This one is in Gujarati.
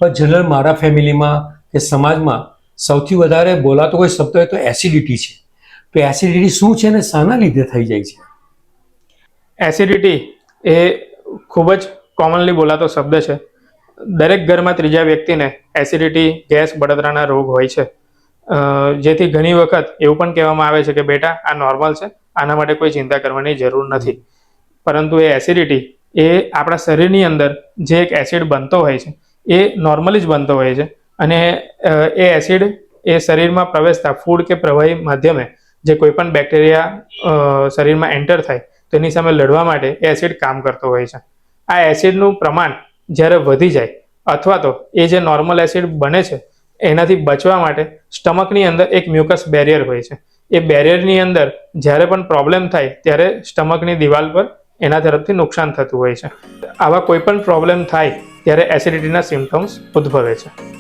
પણ જનરલ મારા ફેમિલીમાં કે સમાજમાં સૌથી વધારે બોલાતો કોઈ શબ્દ હોય તો એસિડિટી છે. તો એસિડિટી શું છે ને શાના લીધે થઈ જાય છે? એસિડિટી એ ખૂબ જ કોમનલી બોલાતો શબ્દ છે. દરેક ઘરમાં ત્રીજા વ્યક્તિને એસિડિટી, ગેસ, બળતરાના રોગ હોય છે. જેથી ઘણી વખત એવું પણ કહેવામાં આવે છે કે બેટા આ નોર્મલ છે, આના માટે કોઈ ચિંતા કરવાની જરૂર નથી. પરંતુ એ એસિડિટી એ આપણા શરીરની અંદર જે એક એસિડ બનતો હોય છે એ નોર્મલી જ બનતો હોય છે. અને એ એસિડ એ શરીરમાં પ્રવેશતા ફૂડ કે પ્રવાહી માધ્યમે જે કોઈ પણ બેક્ટેરિયા શરીરમાં એન્ટર થાય તેની સામે લડવા માટે એ એસિડ કામ કરતો હોય છે. આ એસિડનું પ્રમાણ જ્યારે વધી જાય અથવા તો એ જે નોર્મલ એસિડ બને છે એનાથી બચવા માટે સ્ટમકની અંદર એક મ્યુકસ બેરિયર હોય છે. એ બેરિયરની અંદર જ્યારે પણ પ્રોબ્લેમ થાય ત્યારે સ્ટમકની દિવાલ પર એના તરફથી નુકસાન થતું હોય છે. આવા કોઈ પણ પ્રોબ્લેમ થાય ત્યારે એસિડિટીના સિમ્પટમ્સ ઉદ્ભવે છે.